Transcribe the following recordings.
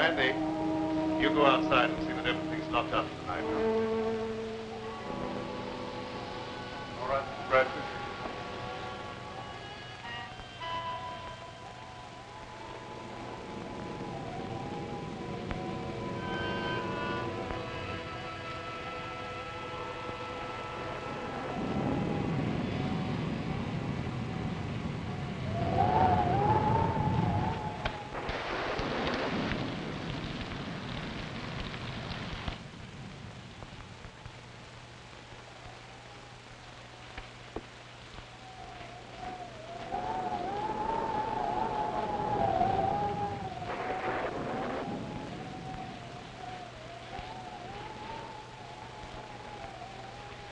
Andy, you go outside and see that everything's locked up tonight. All right, Mr. Bradford.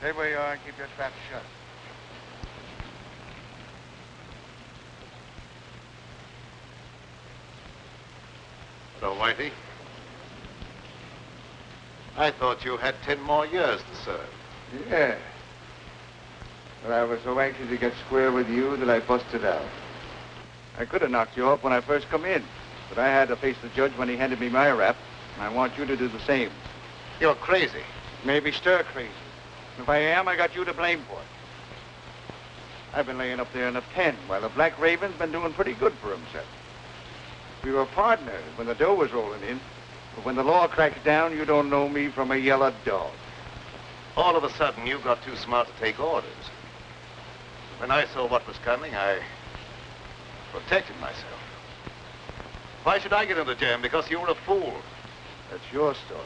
Stay where you are and keep your trap shut. Hello, Whitey. I thought you had 10 more years to serve. Yeah. But I was so anxious to get square with you that I busted out. I could have knocked you off when I first come in, but I had to face the judge when he handed me my rap, and I want you to do the same. You're crazy. Maybe stir crazy. If I am, I got you to blame for it. I've been laying up there in a pen while the Black Raven's been doing pretty good for himself. We were partners when the dough was rolling in, but when the law cracks down, you don't know me from a yellow dog. All of a sudden, you got too smart to take orders. When I saw what was coming, I protected myself. Why should I get into jam? Because you were a fool. That's your story.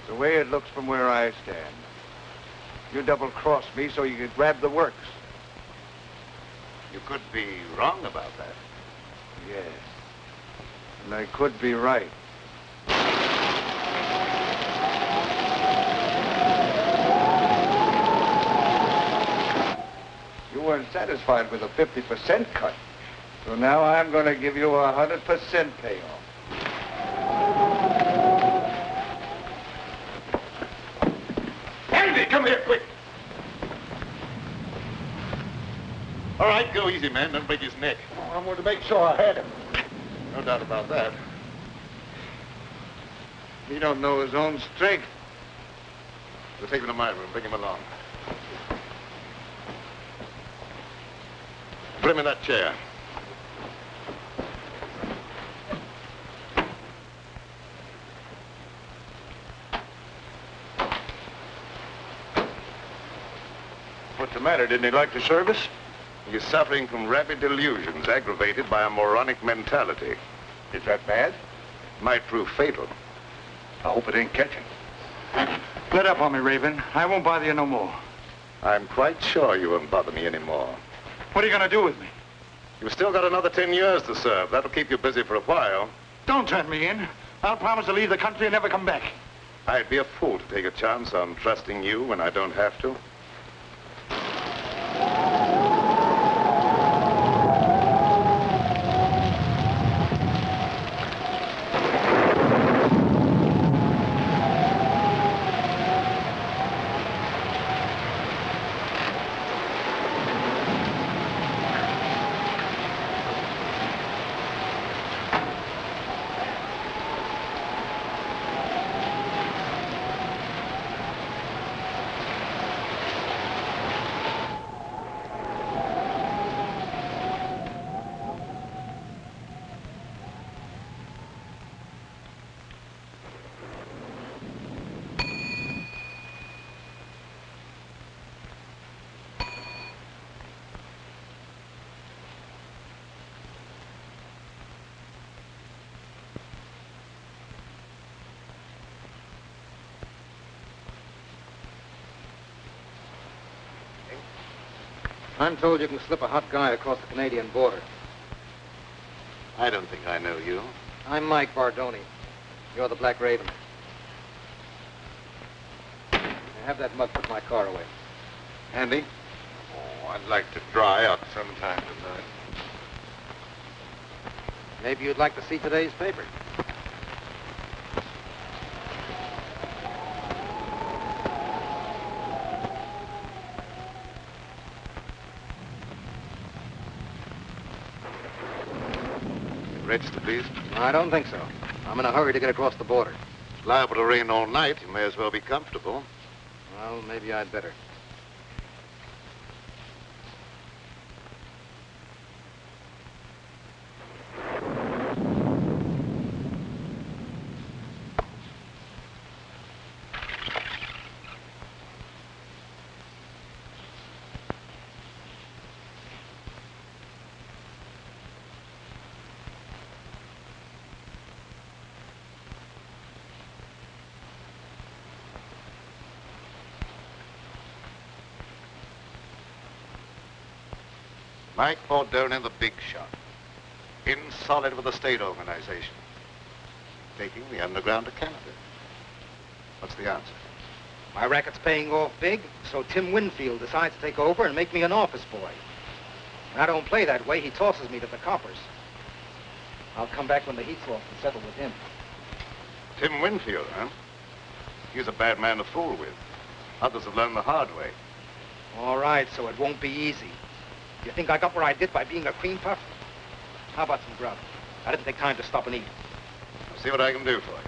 It's the way it looks from where I stand. You double-crossed me so you could grab the works. You could be wrong about that. Yes. And I could be right. You weren't satisfied with a 50% cut. So now I'm going to give you a 100% payoff. Andy, come here, quick. All right, go easy, man. Don't break his neck. I wanted to make sure I had him. No doubt about that. He don't know his own strength. We'll take him to my room. Bring him along. Put him in that chair. What's the matter? Didn't he like the service? He's suffering from rabid delusions aggravated by a moronic mentality. Is that bad? Might prove fatal. I hope it ain't catching. Let up on me, Raven. I won't bother you no more. I'm quite sure you won't bother me anymore. What are you going to do with me? You've still got another 10 years to serve. That'll keep you busy for a while. Don't turn me in. I'll promise to leave the country and never come back. I'd be a fool to take a chance on trusting you when I don't have to. I'm told you can slip a hot guy across the Canadian border. I don't think I know you. I'm Mike Bardoni. You're the Black Raven. Have that mug put my car away. Andy? Oh, I'd like to dry out sometime tonight. Maybe you'd like to see today's paper. Register, please. I don't think so. I'm in a hurry to get across the border. It's liable to rain all night. You may as well be comfortable. Well, maybe I'd better. Mike Bordone, the big shot. In solid with the state organization. Taking the underground to Canada. What's the answer? My racket's paying off big, so Tim Winfield decides to take over and make me an office boy. When I don't play that way, he tosses me to the coppers. I'll come back when the heat's off and settle with him. Tim Winfield, huh? He's a bad man to fool with. Others have learned the hard way. All right, so it won't be easy. You think I got where I did by being a cream puff? How about some grub? I didn't take time to stop and eat. I'll see what I can do for you.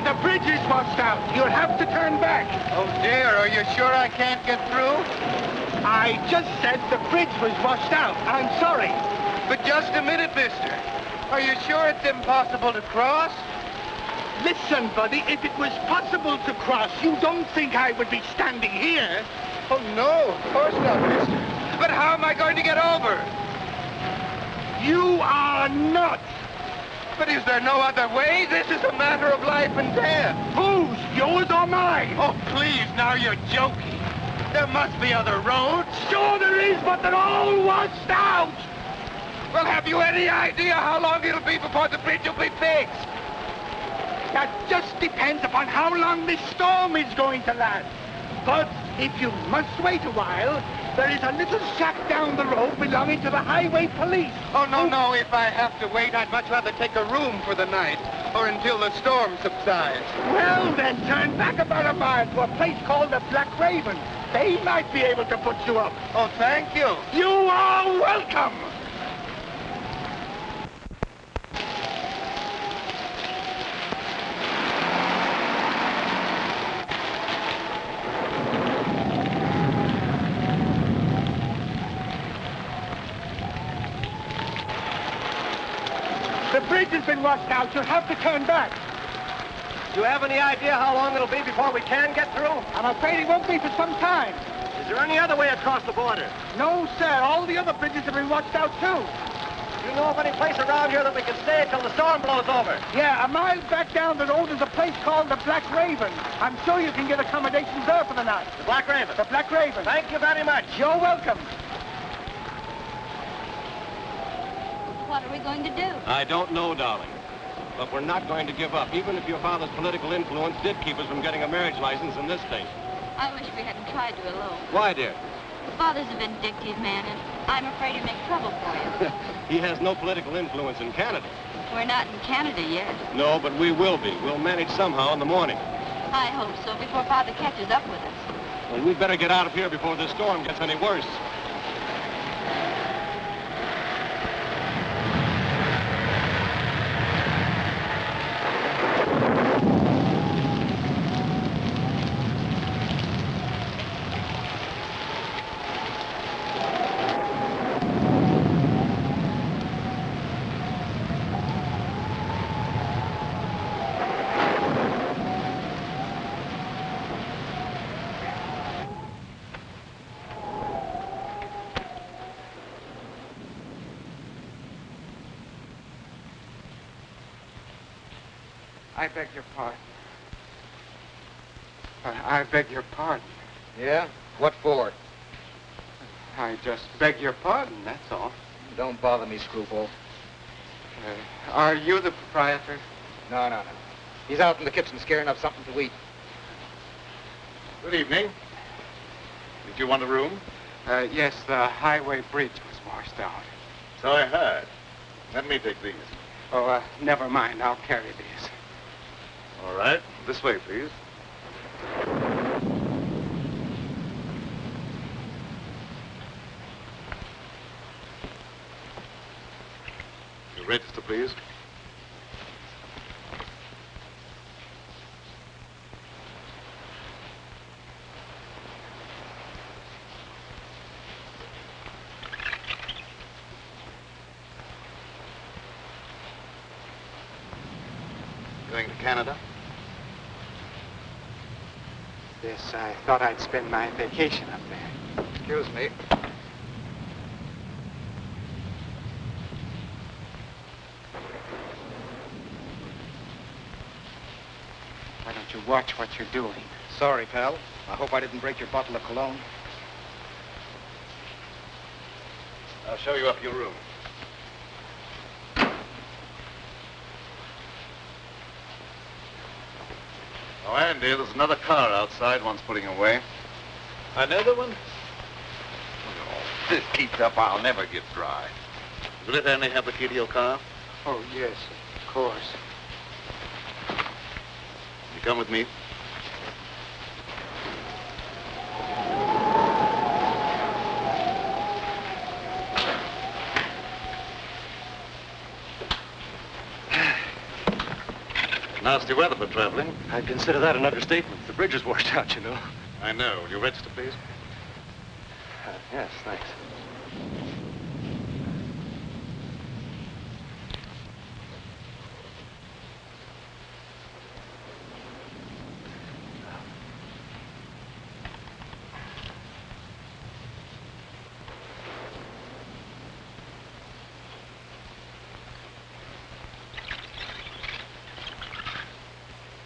The bridge is washed out. You'll have to turn back. Oh, dear. Are you sure I can't get through? I just said the bridge was washed out. I'm sorry. But just a minute, mister. Are you sure it's impossible to cross? Listen, buddy, if it was possible to cross, you don't think I would be standing here? Oh, no, of course not, mister. But how am I going to get over? You are not. But is there no other way? This is a matter of life and death. Whose? Yours or mine? Oh, please, now you're joking. There must be other roads. Sure there is, but they're all washed out. Well, have you any idea how long it'll be before the bridge will be fixed? That just depends upon how long this storm is going to last. But if you must wait a while, there is a little shack down the road belonging to the highway police. Oh, no. If I have to wait, I'd much rather take a room for the night, or until the storm subsides. Well, then turn back about a mile to a place called the Black Raven. They might be able to put you up. Oh, thank you. You are welcome. The bridge has been washed out. You'll have to turn back. Do you have any idea how long it'll be before we can get through? I'm afraid it won't be for some time. Is there any other way across the border? No, sir. All the other bridges have been washed out, too. Do you know of any place around here that we can stay until the storm blows over? Yeah, a mile back down the road is a place called the Black Raven. I'm sure you can get accommodations there for the night. The Black Raven? The Black Raven. Thank you very much. You're welcome. What are we going to do? I don't know, darling. But we're not going to give up, even if your father's political influence did keep us from getting a marriage license in this state. I wish we hadn't tried to elope. Why, dear? Father's a vindictive man, and I'm afraid he'll make trouble for you. He has no political influence in Canada. We're not in Canada yet. No, but we will be. We'll manage somehow in the morning. I hope so, before Father catches up with us. Well, we'd better get out of here before this storm gets any worse. I beg your pardon. I beg your pardon. Yeah? What for? I just beg your pardon, that's all. Don't bother me, screwball. Are you the proprietor? No. He's out in the kitchen scaring up something to eat. Good evening. Did you want a room? Yes, the highway bridge was washed out. So I heard. Let me take these. Oh, never mind. I'll carry these. All right. This way, please. Your register, please. Going to Canada? Yes, I thought I'd spend my vacation up there. Excuse me. Why don't you watch what you're doing? Sorry, pal. I hope I didn't break your bottle of cologne. I'll show you up your room. Oh, Andy, there's another car outside one's putting away. Another one? Oh, this keeps up, I'll never get dry. Will it Andy have the key to your car? Oh, yes, of course. You come with me. Nasty weather for traveling. I'd consider that an understatement. The bridge is washed out, you know. I know. Will you register, please? Yes, thanks.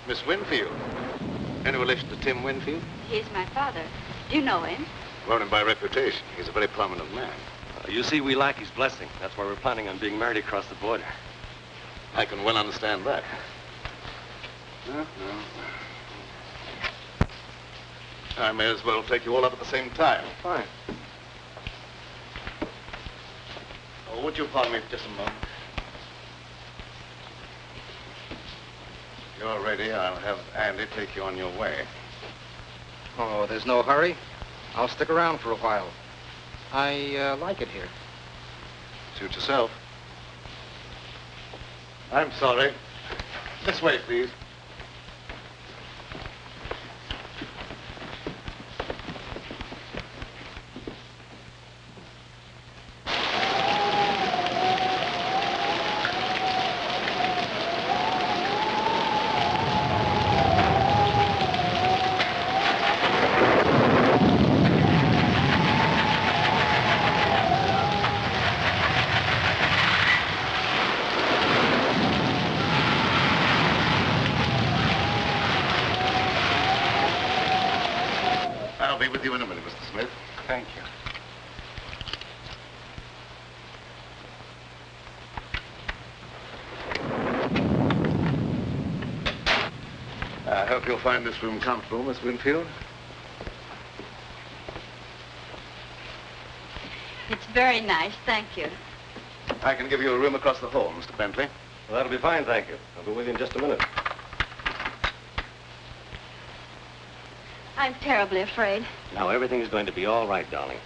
Miss Winfield. Any relation to Tim Winfield? He's my father. Do you know him? Well, him by reputation. He's a very prominent man. You see, we lack his blessing. That's why we're planning on being married across the border. I can well understand that. No. I may as well take you all up at the same time. Fine. Oh, would you pardon me for just a moment? You're ready. I'll have Andy take you on your way. Oh, there's no hurry. I'll stick around for a while. I like it here. Suit yourself. I'm sorry. This way, please. I'll be with you in a minute, Mr. Smith. Thank you. I hope you'll find this room comfortable, Miss Winfield. It's very nice, thank you. I can give you a room across the hall, Mr. Bentley. Well, that'll be fine, thank you. I'll be with you in just a minute. I'm terribly afraid. Now, everything's going to be all right, darling.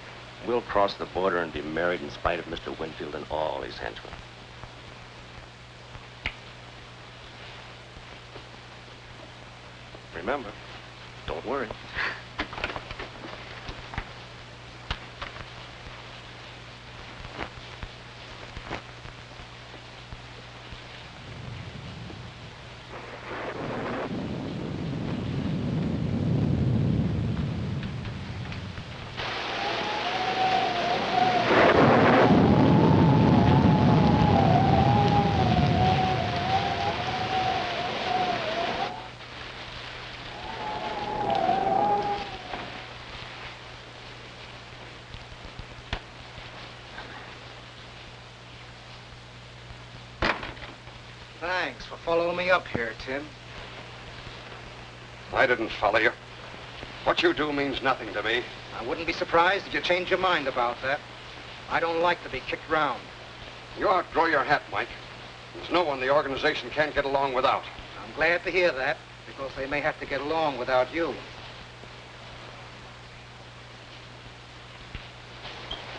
We'll cross the border and be married in spite of Mr. Winfield and all his henchmen. Remember, don't worry. Thanks for following me up here, Tim. I didn't follow you. What you do means nothing to me. I wouldn't be surprised if you change your mind about that. I don't like to be kicked round. You outgrow your hat, Mike. There's no one the organization can't get along without. I'm glad to hear that, because they may have to get along without you.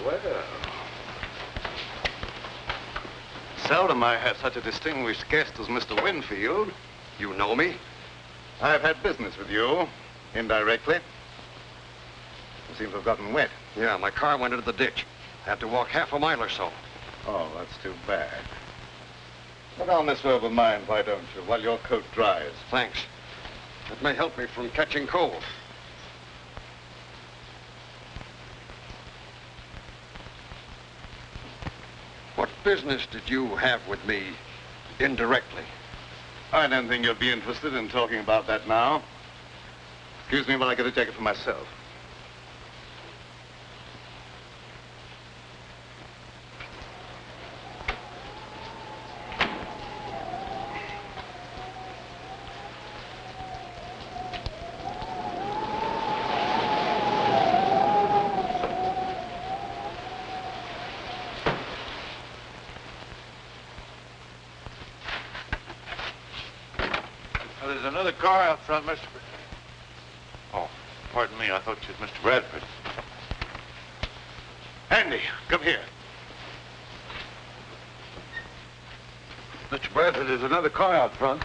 Well, seldom I have such a distinguished guest as Mr. Winfield. You know me? I've had business with you, indirectly. You seem to have gotten wet. Yeah, my car went into the ditch. Had to walk half a mile or so. Oh, that's too bad. Put on this robe of mine, why don't you, while your coat dries? Thanks. It may help me from catching cold. What business did you have with me indirectly? I don't think you'll be interested in talking about that now. Excuse me while I get a jacket for myself. There's another car out front, Mr. Oh, pardon me. I thought you was Mr. Bradford. Andy, come here. Mr. Bradford, there's another car out front.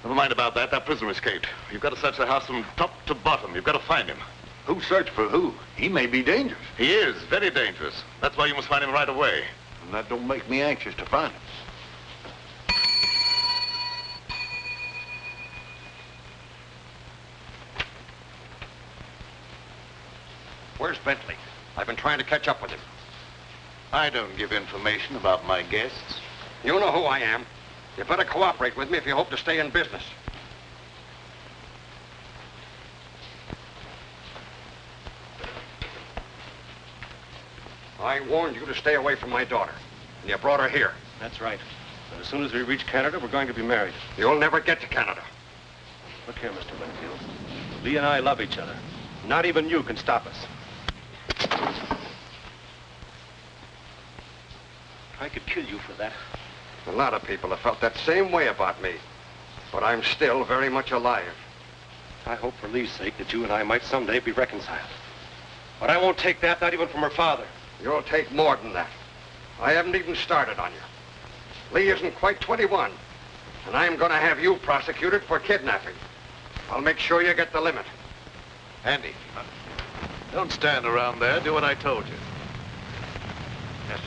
Never mind about that. That prisoner escaped. You've got to search the house from top to bottom. You've got to find him. Who searched for who? He may be dangerous. He is very dangerous. That's why you must find him right away. And that don't make me anxious to find him. Where's Bentley? I've been trying to catch up with him. I don't give information about my guests. You know who I am. You better cooperate with me if you hope to stay in business. I warned you to stay away from my daughter, and you brought her here. That's right. And as soon as we reach Canada, we're going to be married. You'll never get to Canada. Look here, Mr. Winfield. Lee and I love each other. Not even you can stop us. I could kill you for that. A lot of people have felt that same way about me. But I'm still very much alive. I hope for Lee's sake that you and I might someday be reconciled. But I won't take that, not even from her father. You'll take more than that. I haven't even started on you. Lee isn't quite 21. And I'm going to have you prosecuted for kidnapping. I'll make sure you get the limit. Andy, don't stand around there. Do what I told you. Yes.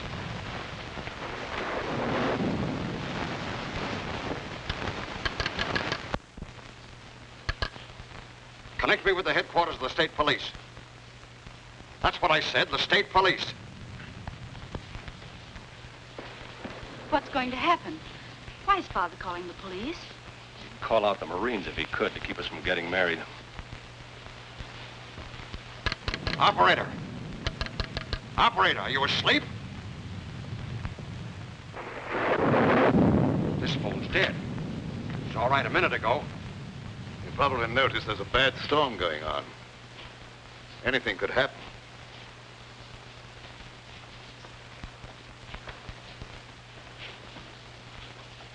Connect me with the headquarters of the state police. That's what I said, the state police. What's going to happen? Why is Father calling the police? He'd call out the Marines if he could to keep us from getting married. Operator. Operator, are you asleep? This phone's dead. It was all right a minute ago. You probably noticed there's a bad storm going on. Anything could happen.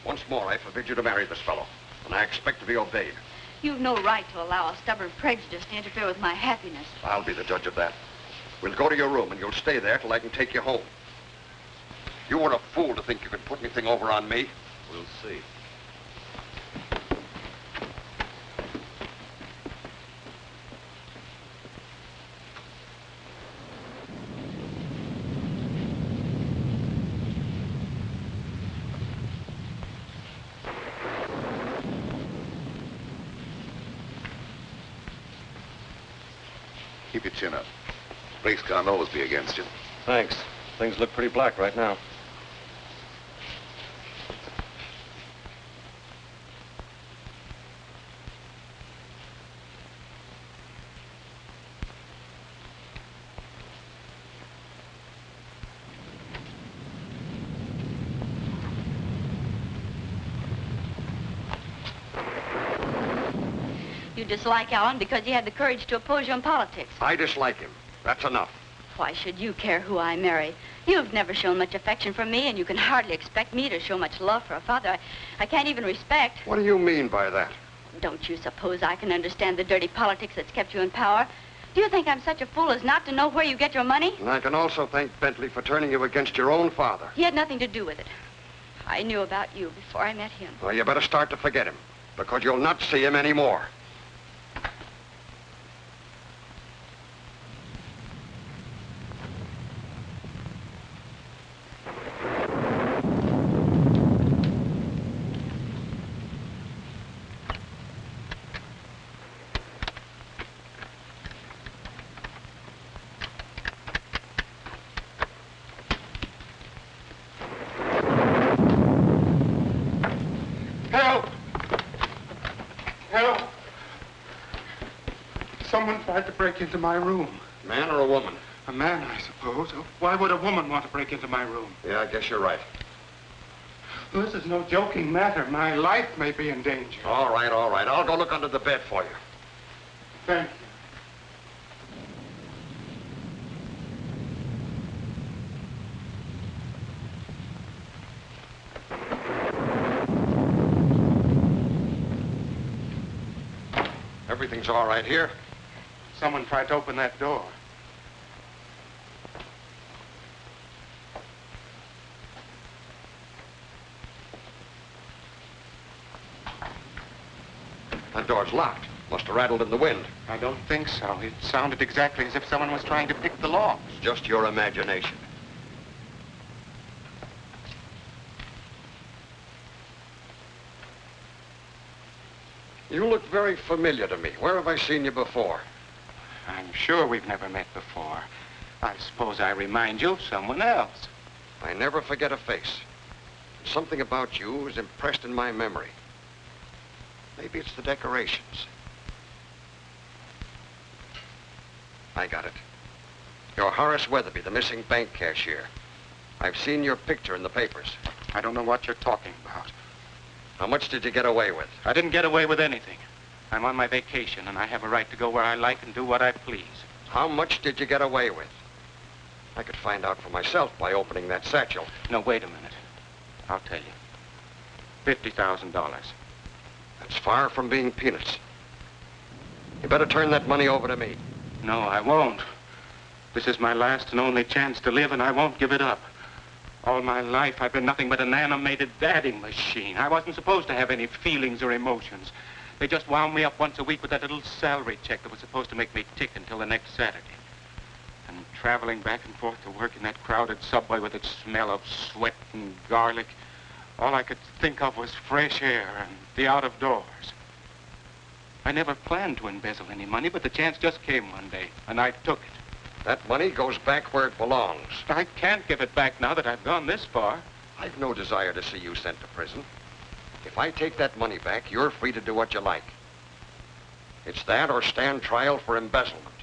Once more, I forbid you to marry this fellow, and I expect to be obeyed. You've no right to allow a stubborn prejudice to interfere with my happiness. I'll be the judge of that. We'll go to your room, and you'll stay there till I can take you home. You were a fool to think you could put anything over on me. We'll see. Keep your chin up. Race can't always be against you. Thanks. Things look pretty black right now. You dislike Alan because he had the courage to oppose you in politics. I dislike him. That's enough. Why should you care who I marry? You've never shown much affection for me, and you can hardly expect me to show much love for a father I can't even respect. What do you mean by that? Don't you suppose I can understand the dirty politics that's kept you in power? Do you think I'm such a fool as not to know where you get your money? And I can also thank Bentley for turning you against your own father. He had nothing to do with it. I knew about you before I met him. Well, you better start to forget him, because you'll not see him anymore. Someone tried to break into my room. Man or a woman? A man, I suppose. Why would a woman want to break into my room? Yeah, I guess you're right. This is no joking matter. My life may be in danger. All right, all right. I'll go look under the bed for you. Thank you. Everything's all right here. Someone tried to open that door. That door's locked. Must have rattled in the wind. I don't think so. It sounded exactly as if someone was trying to pick the locks. It's just your imagination. You look very familiar to me. Where have I seen you before? I'm sure we've never met before. I suppose I remind you of someone else. I never forget a face. Something about you is impressed in my memory. Maybe it's the decorations. I got it. You're Horace Weatherby, the missing bank cashier. I've seen your picture in the papers. I don't know what you're talking about. How much did you get away with? I didn't get away with anything. I'm on my vacation, and I have a right to go where I like and do what I please. How much did you get away with? I could find out for myself by opening that satchel. No, wait a minute. I'll tell you. $50,000. That's far from being peanuts. You better turn that money over to me. No, I won't. This is my last and only chance to live, and I won't give it up. All my life, I've been nothing but an animated dadding machine. I wasn't supposed to have any feelings or emotions. They just wound me up once a week with that little salary check that was supposed to make me tick until the next Saturday. And traveling back and forth to work in that crowded subway with its smell of sweat and garlic, all I could think of was fresh air and the out of doors. I never planned to embezzle any money, but the chance just came one day, and I took it. That money goes back where it belongs. I can't give it back now that I've gone this far. I've no desire to see you sent to prison. If I take that money back, you're free to do what you like. It's that or stand trial for embezzlement.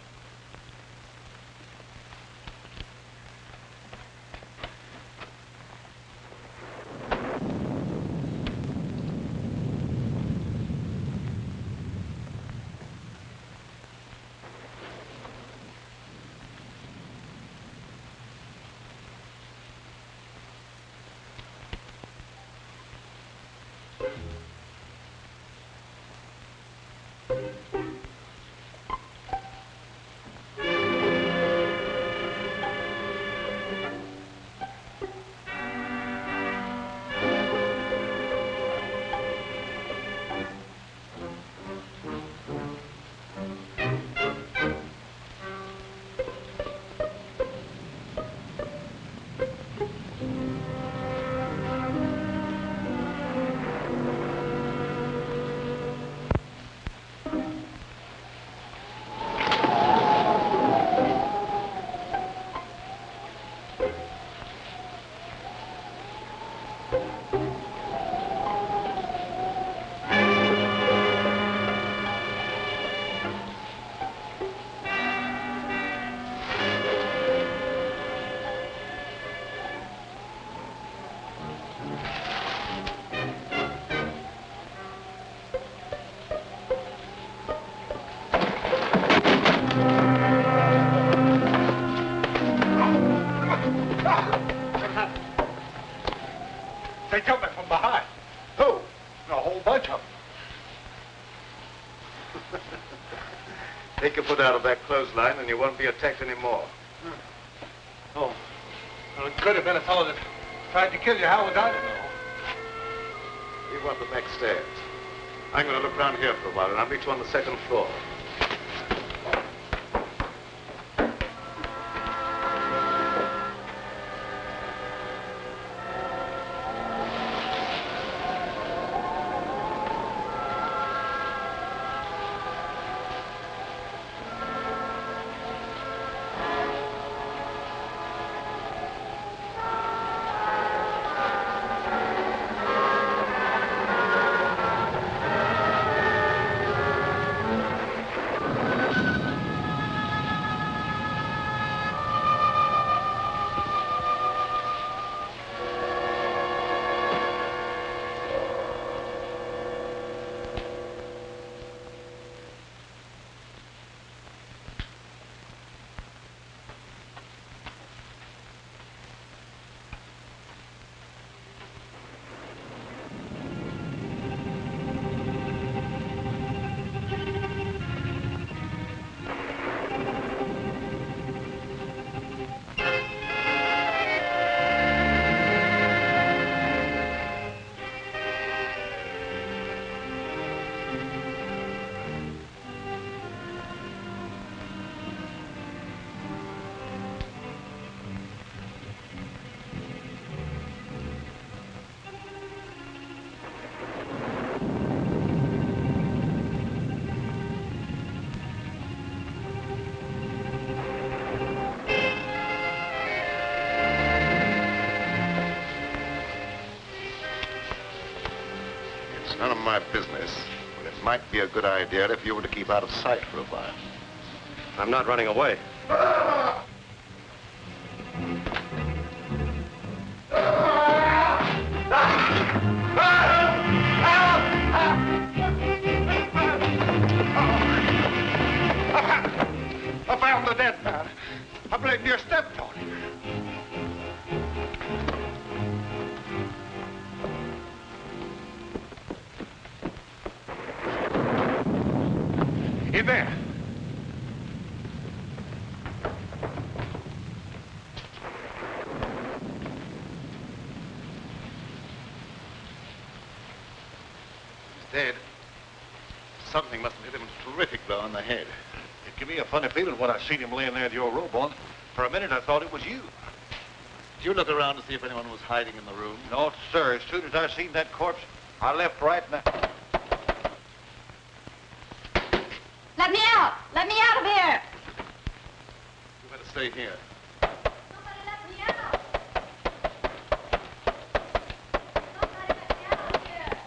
Take your foot out of that clothesline and you won't be attacked anymore. Oh. Well, it could have been a fellow that tried to kill you. How was I to know? You want the back stairs. I'm going to look around here for a while, and I'll meet you on the second floor. None of my business, but it might be a good idea if you were to keep out of sight for a while. I'm not running away. I found the dead man. I believe you stepped on him. In there. He's dead. Something must have hit him a terrific blow on the head. It gave me a funny feeling when I seen him laying there with your robe on. For a minute, I thought it was you. Did you look around to see if anyone was hiding in the room? No, sir. As soon as I seen that corpse, I left right now. Let me out! Let me out of here! You better stay here. Somebody let me out! Somebody let me out of here!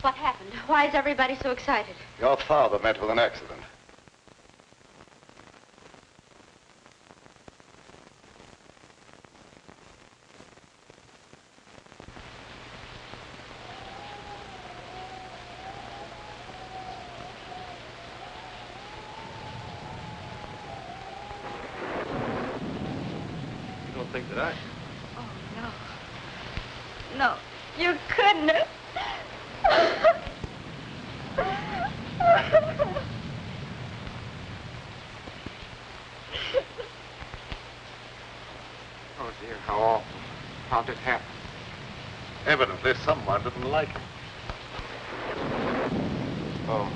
What happened? Why is everybody so excited? Your father met with an accident. Think that I... Oh, no. No, you couldn't have. Oh, dear, how awful. How'd it happen? Evidently, someone didn't like him. Oh.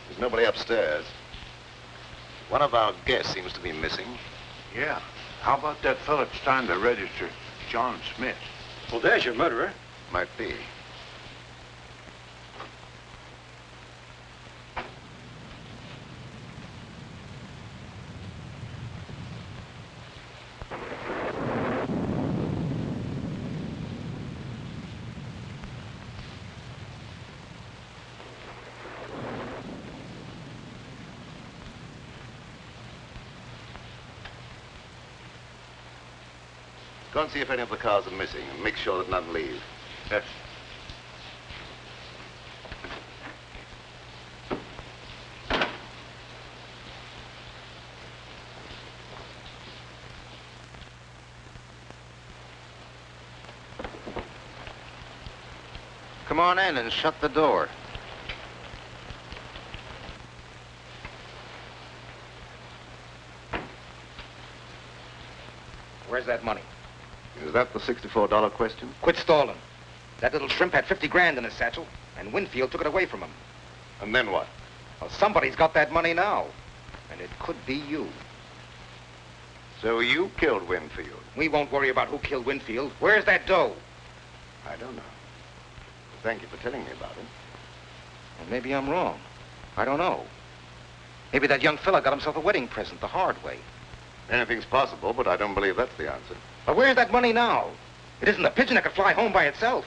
There's nobody upstairs. One of our guests seems to be missing. Yeah. How about that fellow that's trying to register, John Smith? Well, there's your murderer. Might be. Go and see if any of the cars are missing and make sure that none leave. Yes. Come on in and shut the door. Where's that money? Is that the $64 question? Quit stalling. That little shrimp had 50 grand in his satchel, and Winfield took it away from him. And then what? Well, somebody's got that money now, and it could be you. So you killed Winfield? We won't worry about who killed Winfield. Where's that dough? I don't know. Thank you for telling me about it. Well, maybe I'm wrong. I don't know. Maybe that young fella got himself a wedding present the hard way. Anything's possible, but I don't believe that's the answer. But where's that money now? It isn't a pigeon that could fly home by itself.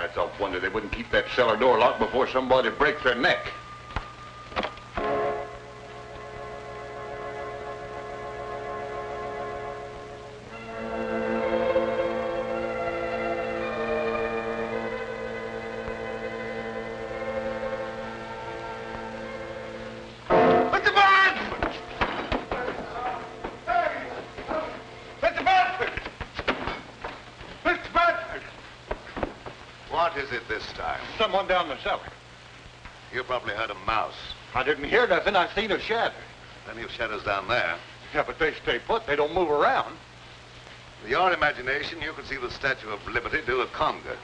It's a wonder they wouldn't keep that cellar door locked before somebody breaks their neck. Mr. Bradford! Hey! Mr. Bradford! Mr. Bradford! What is it this time? Someone down the cellar. You probably heard a mouse. I didn't hear nothing. I seen a shadow. Plenty of shadows down there. Yeah, but they stay put. They don't move around. With your imagination, you could see the Statue of Liberty do a conga.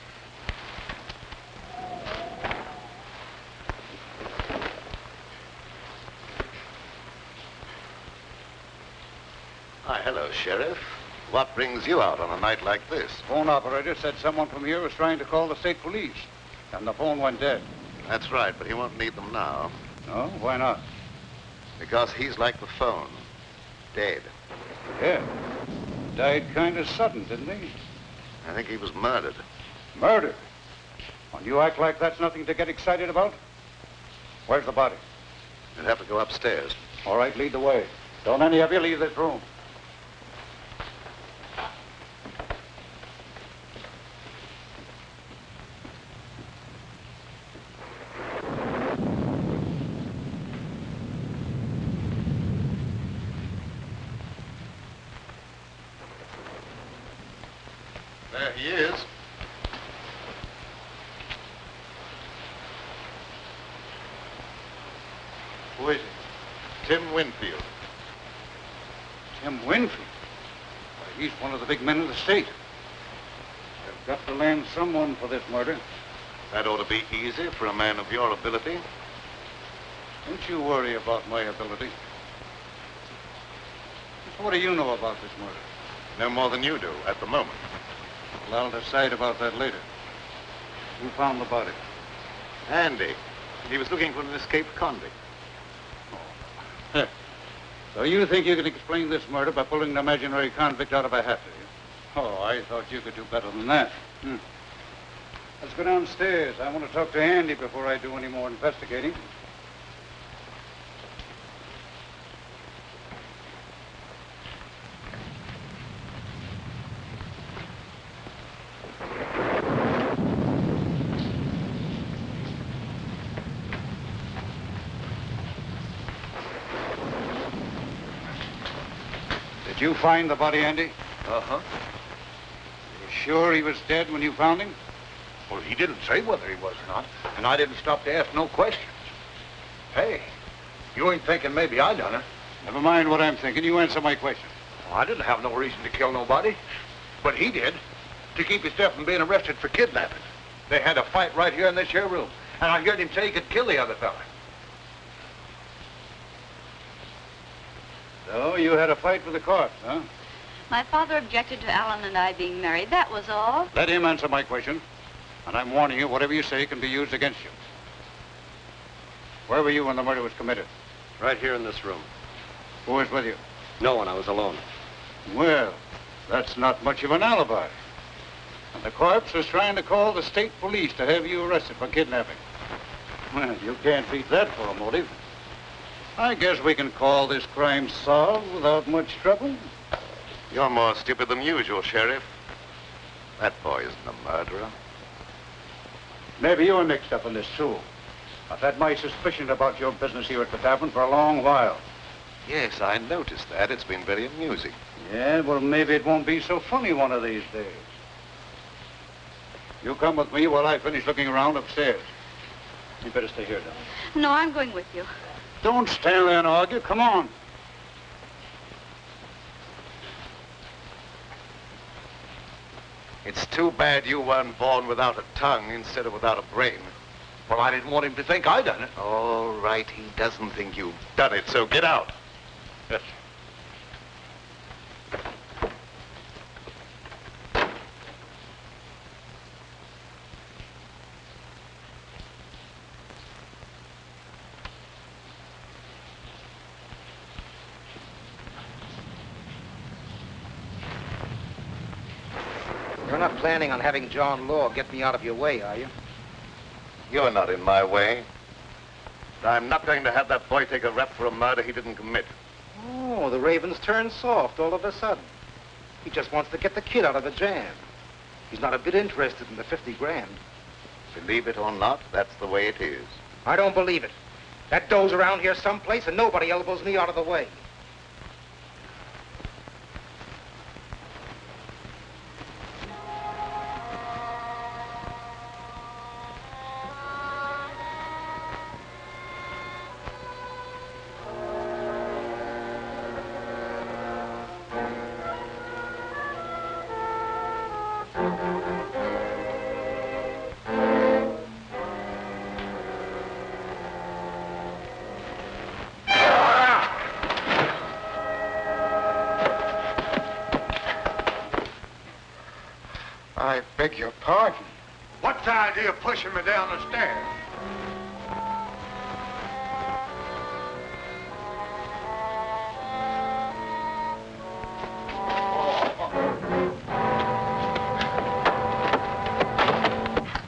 Hi, hello, Sheriff. What brings you out on a night like this? Phone operator said someone from here was trying to call the state police, and the phone went dead. That's right, but he won't need them now. No? Why not? Because he's like the phone. Dead. Yeah. Died kind of sudden, didn't he? I think he was murdered. Murder? And you act like that's nothing to get excited about? Where's the body? You'd have to go upstairs. All right, lead the way. Don't any of you leave this room. There he is. Who is he? Tim Winfield. Tim Winfield? Why, he's one of the big men of the state. They've got to land someone for this murder. That ought to be easy for a man of your ability. Don't you worry about my ability. What do you know about this murder? No more than you do at the moment. Well, I'll decide about that later. Who found the body? Andy. He was looking for an escaped convict. Oh. So you think you can explain this murder by pulling an imaginary convict out of a hat, do you? Oh, I thought you could do better than that. Let's go downstairs. I want to talk to Andy before I do any more investigating. Did you find the body, Andy? Uh-huh. You sure he was dead when you found him? Well, he didn't say whether he was or not, and I didn't stop to ask no questions. Hey, you ain't thinking maybe I done it. Never mind what I'm thinking. You answer my question. Well, I didn't have no reason to kill nobody, but he did, to keep himself from being arrested for kidnapping. They had a fight right here in this here room, and I heard him say he could kill the other fella. So you had a fight with the court, huh? My father objected to Alan and I being married. That was all. Let him answer my question. And I'm warning you, whatever you say can be used against you. Where were you when the murder was committed? Right here in this room. Who was with you? No one. I was alone. Well, that's not much of an alibi. And the corpse was trying to call the state police to have you arrested for kidnapping. Well, you can't beat that for a motive. I guess we can call this crime solved without much trouble. You're more stupid than usual, Sheriff. That boy isn't a murderer. Maybe you're mixed up in this, too. I've had my suspicions about your business here at the tavern for a long while. Yes, I noticed that. It's been very amusing. Yeah, well, maybe it won't be so funny one of these days. You come with me while I finish looking around upstairs. You better stay here, darling. No, I'm going with you. Don't stand there and argue. Come on. It's too bad you weren't born without a tongue instead of without a brain. Well, I didn't want him to think I done it. All right, he doesn't think you've done it, so get out. Yes. You're not planning on having John Law get me out of your way, are you? You're not in my way. I'm not going to have that boy take a rap for a murder he didn't commit. Oh, the Raven's turned soft all of a sudden. He just wants to get the kid out of the jam. He's not a bit interested in the 50 grand. Believe it or not, that's the way it is. I don't believe it. That dough's around here someplace and nobody elbows me out of the way. I beg your pardon. What's the idea of pushing me down the stairs?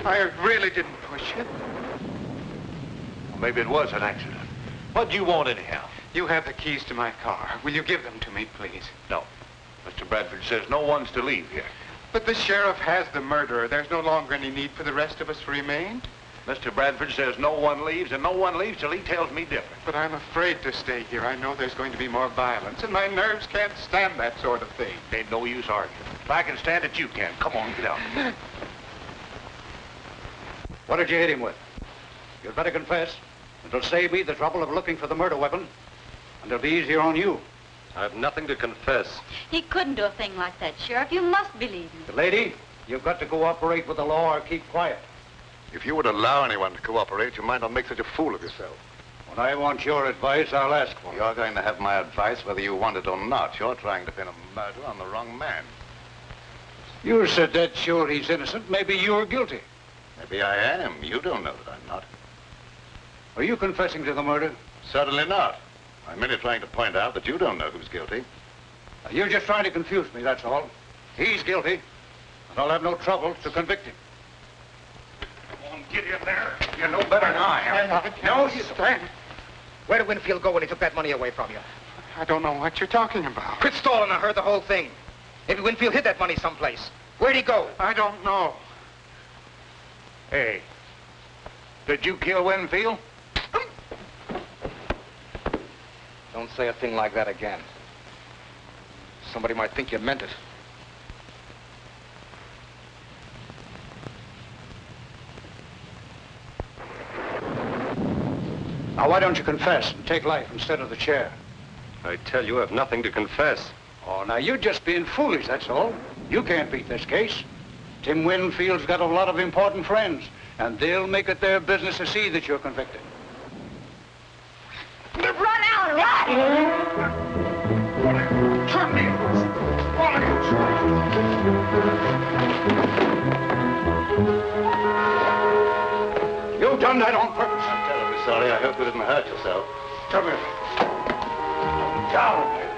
I really didn't push you. Well, maybe it was an accident. What do you want anyhow? You have the keys to my car. Will you give them to me, please? No. Mr. Bradford says no one's to leave here. But the sheriff has the murderer. There's no longer any need for the rest of us to remain. Mr. Bradford says no one leaves, and no one leaves till he tells me different. But I'm afraid to stay here. I know there's going to be more violence, and my nerves can't stand that sort of thing. Ain't no use arguing. If I can stand it, you can. Come on, get out. What did you hit him with? You'd better confess. It'll save me the trouble of looking for the murder weapon, and it'll be easier on you. I've nothing to confess. He couldn't do a thing like that, Sheriff. You must believe me. The lady, you've got to cooperate with the law or keep quiet. If you would allow anyone to cooperate, you might not make such a fool of yourself. When I want your advice, I'll ask for it. You're going to have my advice whether you want it or not. You're trying to pin a murder on the wrong man. You're so dead sure he's innocent, maybe you're guilty. Maybe I am. You don't know that I'm not. Are you confessing to the murder? Certainly not. I'm merely trying to point out that you don't know who's guilty. You're just trying to confuse me, that's all. He's guilty, and I'll have no trouble to convict him. Come on, get in there. You know better than I am. No, you stand. Where did Winfield go when he took that money away from you? I don't know what you're talking about. Quit stalling. I heard the whole thing. Maybe Winfield hid that money someplace. Where'd he go? I don't know. Hey, did you kill Winfield? Don't say a thing like that again. Somebody might think you meant it. Now, why don't you confess and take life instead of the chair? I tell you, I've nothing to confess. Oh, now, you're just being foolish, that's all. You can't beat this case. Tim Winfield's got a lot of important friends, and they'll make it their business to see that you're convicted. Run out! Run! Turn me! All of you! that on purpose. I'm terribly sorry. I hope you didn't hurt yourself. Come here. Down, baby.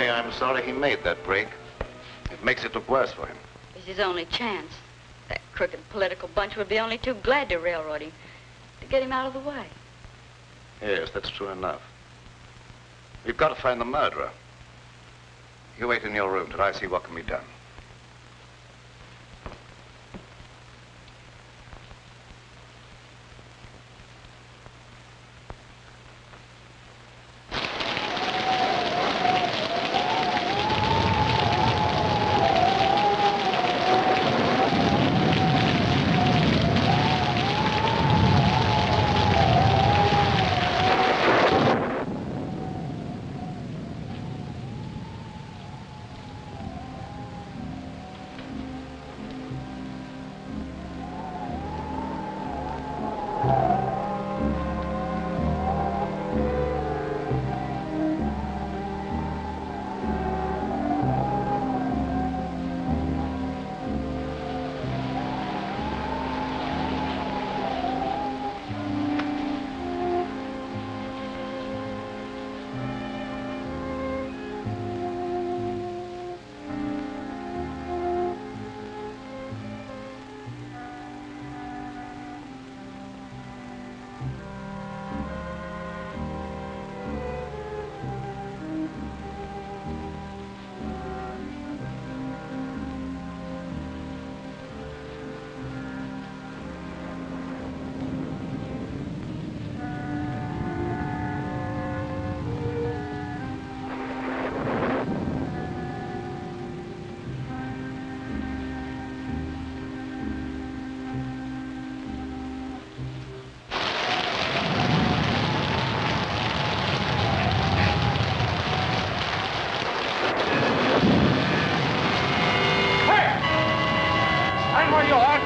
I'm sorry he made that break. It makes it look worse for him. It's his only chance. That crooked political bunch would be only too glad to railroad him, to get him out of the way. Yes, that's true enough. We've got to find the murderer. You wait in your room till I see what can be done.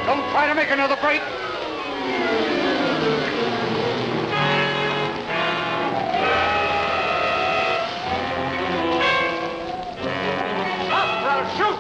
Don't try to make another break. Stop, or I'll shoot!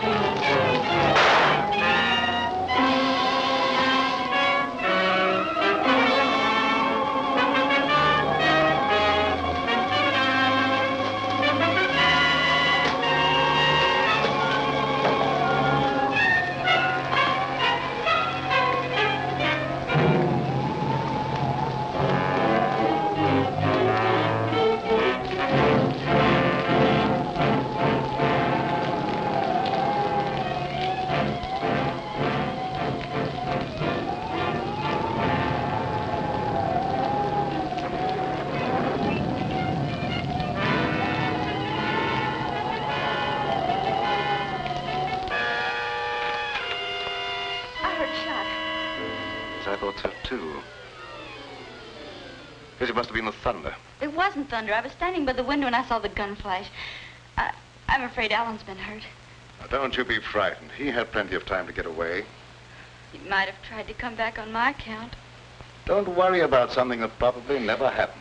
I thought so, too. Guess it must have been the thunder. It wasn't thunder. I was standing by the window and I saw the gun flash. I'm afraid Alan's been hurt. Now, don't you be frightened. He had plenty of time to get away. He might have tried to come back on my account. Don't worry about something that probably never happened.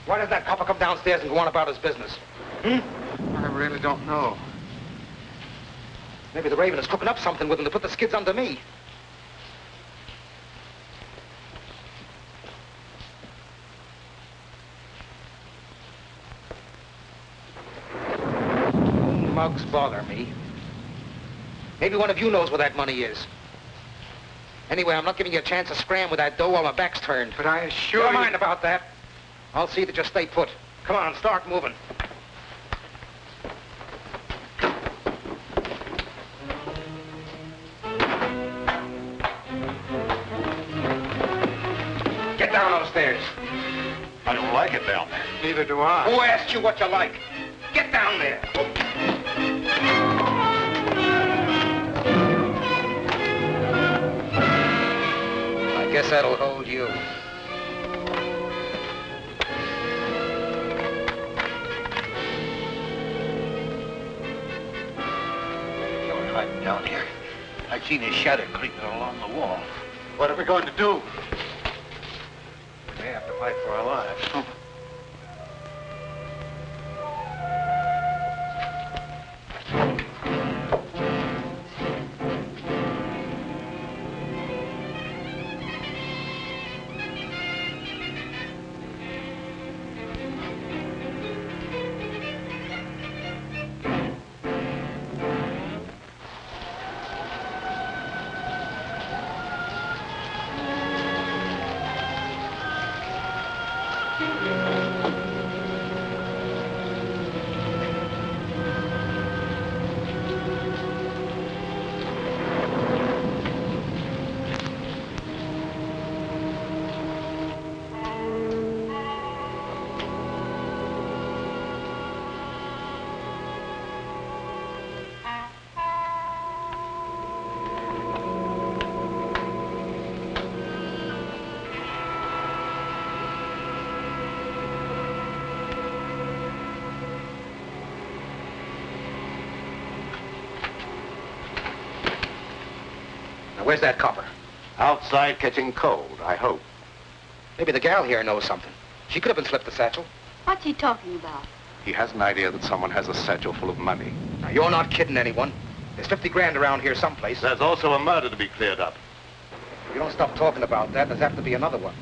Why did that copper come downstairs and go on about his business? I really don't know. Maybe the Raven is cooking up something with him to put the skids under me. Mugs bother me. Maybe one of you knows where that money is. Anyway, I'm not giving you a chance to scram with that dough while my back's turned. But I assure you... Don't mind about that. I'll see that you stay put. Come on, start moving. Get down those stairs. I don't like it down there. Neither do I. Who asked you what you like? Get down there. I guess that'll hold you. You're hiding down here. I've seen his shadow creeping along the wall. What are we going to do? We may have to fight for our lives. Where's that copper? Outside catching cold, I hope. Maybe the gal here knows something. She could have been slipped the satchel. What's he talking about? He has an idea that someone has a satchel full of money. Now, you're not kidding anyone. There's 50 grand around here someplace. There's also a murder to be cleared up. If you don't stop talking about that, there's apt to be another one.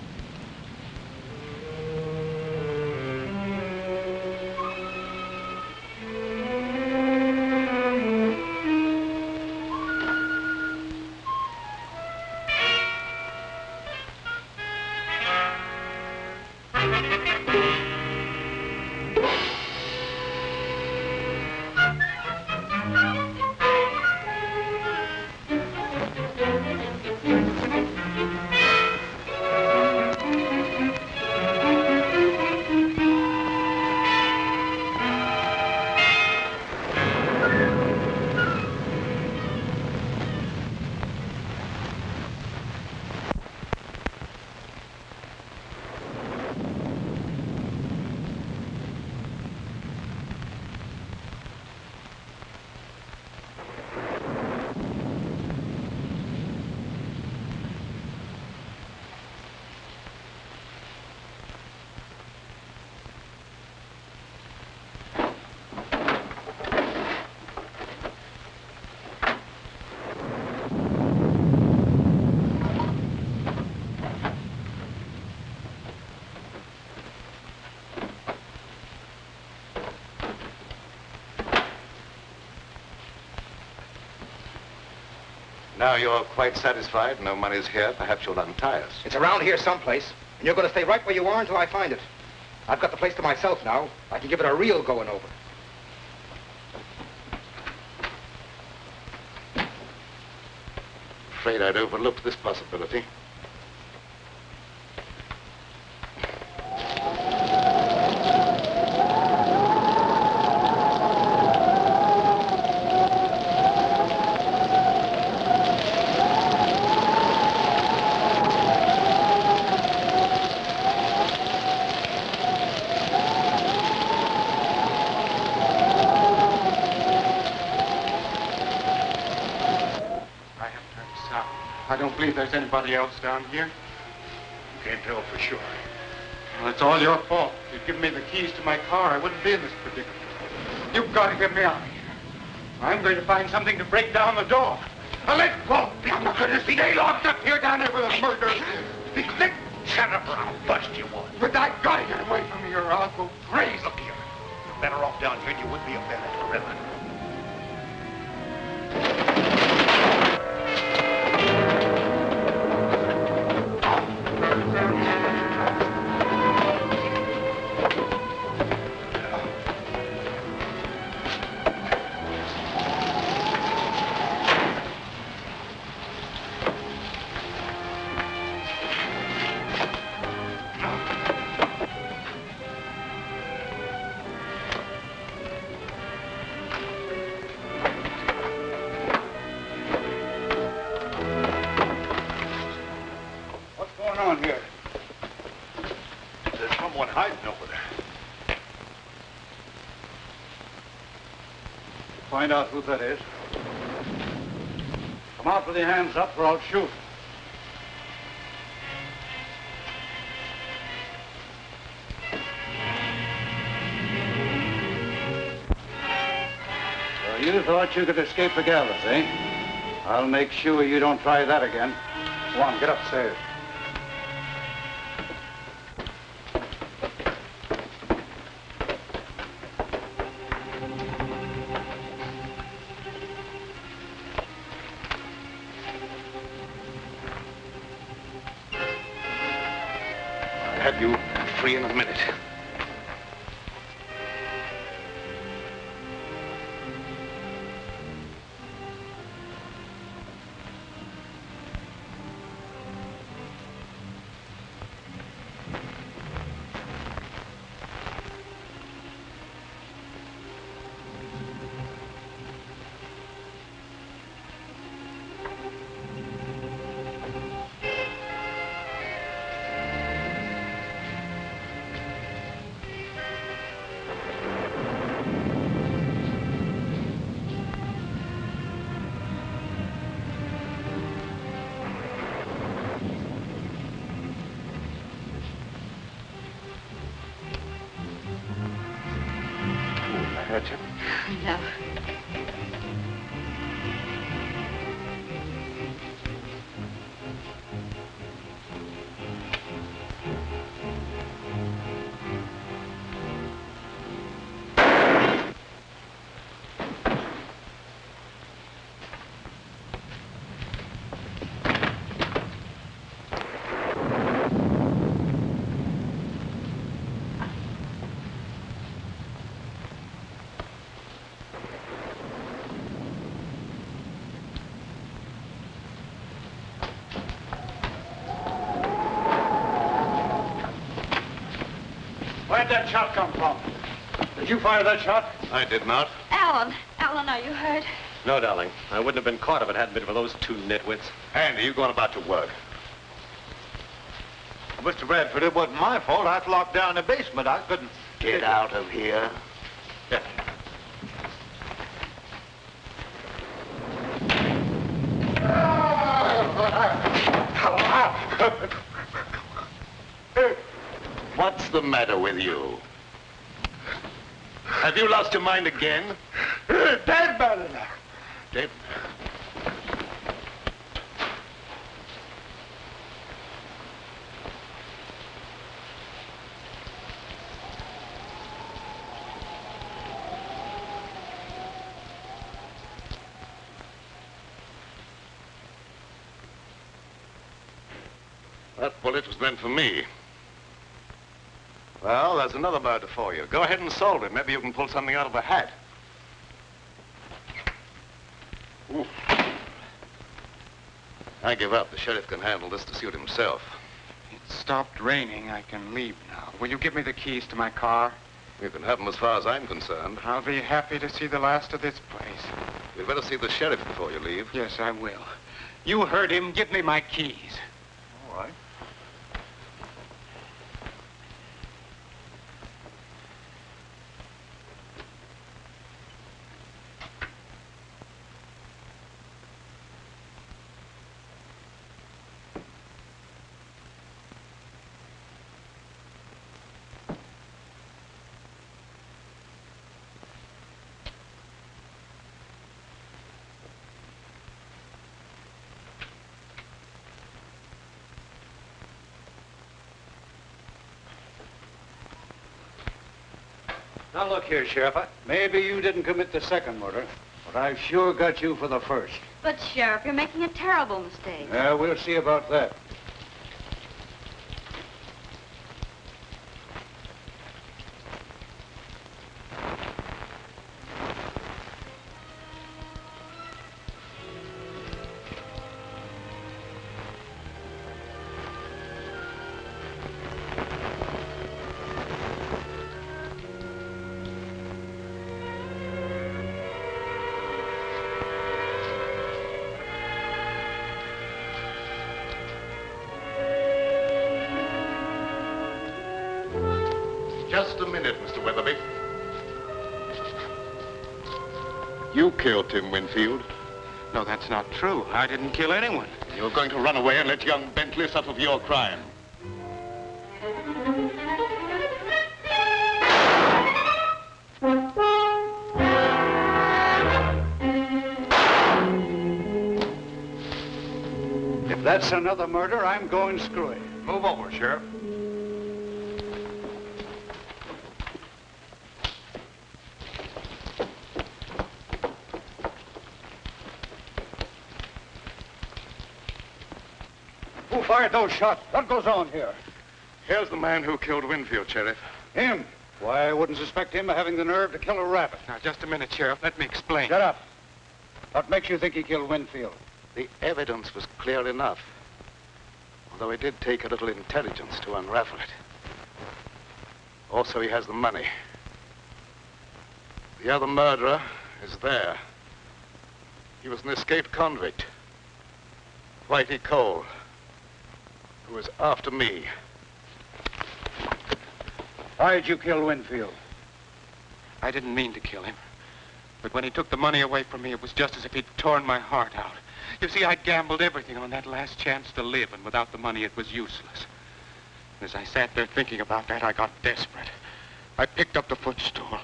Now you're quite satisfied, no money's here, perhaps you'll untie us. It's around here someplace, and you're going to stay right where you are until I find it. I've got the place to myself now. I can give it a real going over. Afraid I'd overlooked this possibility. I don't believe there's anybody else down here. Can't tell for sure. Well, it's all your fault. If you'd given me the keys to my car, I wouldn't be in this predicament. You've got to get me out of here. I'm going to find something to break down the door. Now, let go! I'm not going to stay locked up here down here with a murder. Shut up or I'll bust you one. But I got to get away from here or I'll go crazy. Look here. You're better off down here than you would be up there in that gorilla. someone hiding over there. Find out who that is. Come out with your hands up or I'll shoot. So you thought you could escape the gallows, eh? I'll make sure you don't try that again. Go on, get upstairs. I'll have you free in a minute. Hurt you? No. Where'd that shot come from? Did you fire that shot? I did not. Alan, are you hurt? No, darling. I wouldn't have been caught if it hadn't been for those two nitwits. Andy, you going about your work. Mr. Bradford, it wasn't my fault. I was locked down in the basement. I couldn't... Get out of here. Yeah. What's the matter with you? Have you lost your mind again? Dead man enough. Dead. That bullet was meant for me. Well, there's another murder for you. Go ahead and solve it. Maybe you can pull something out of a hat. Ooh. I give up. The sheriff can handle this to suit himself. It stopped raining. I can leave now. Will you give me the keys to my car? You can have them as far as I'm concerned. I'll be happy to see the last of this place. You'd better see the sheriff before you leave. Yes, I will. You heard him. Give me my keys. All right. Now, look here, Sheriff. Maybe you didn't commit the second murder, but I've sure got you for the first. But, Sheriff, you're making a terrible mistake. Yeah, we'll see about that. Just a minute, Mr. Weatherby. You killed Tim Winfield. No, that's not true. I didn't kill anyone. You're going to run away and let young Bentley suffer for your crime. If that's another murder, I'm going screwy. Move over, Sheriff. Who fired those shots? What goes on here? Here's the man who killed Winfield, Sheriff. Him? Why, I wouldn't suspect him of having the nerve to kill a rabbit. Now, just a minute, Sheriff. Let me explain. Shut up. What makes you think he killed Winfield? The evidence was clear enough. Although it did take a little intelligence to unravel it. Also, he has the money. The other murderer is there. He was an escaped convict. Whitey Cole, who was after me. Why did you kill Winfield? I didn't mean to kill him. But when he took the money away from me, it was just as if he'd torn my heart out. You see, I'd gambled everything on that last chance to live, and without the money, it was useless. And as I sat there thinking about that, I got desperate. I picked up the footstool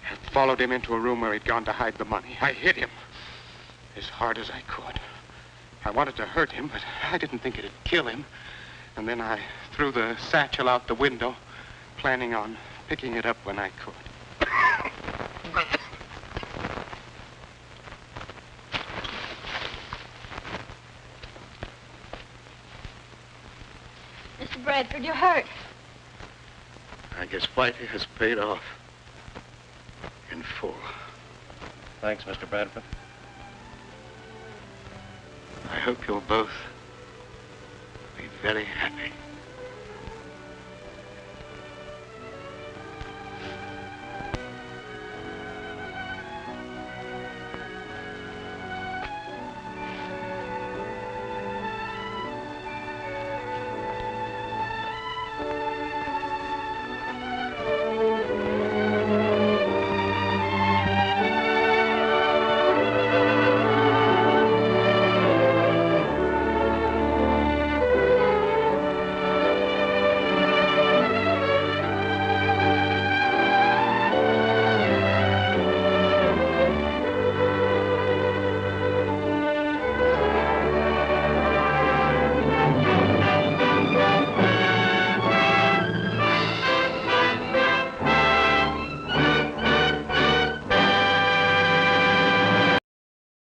and followed him into a room where he'd gone to hide the money. I hit him as hard as I could. I wanted to hurt him, but I didn't think it'd kill him. And then I threw the satchel out the window, planning on picking it up when I could. Mr. Bradford, you're hurt. I guess Whitey has paid off in full. Thanks, Mr. Bradford. I hope you'll both be very happy.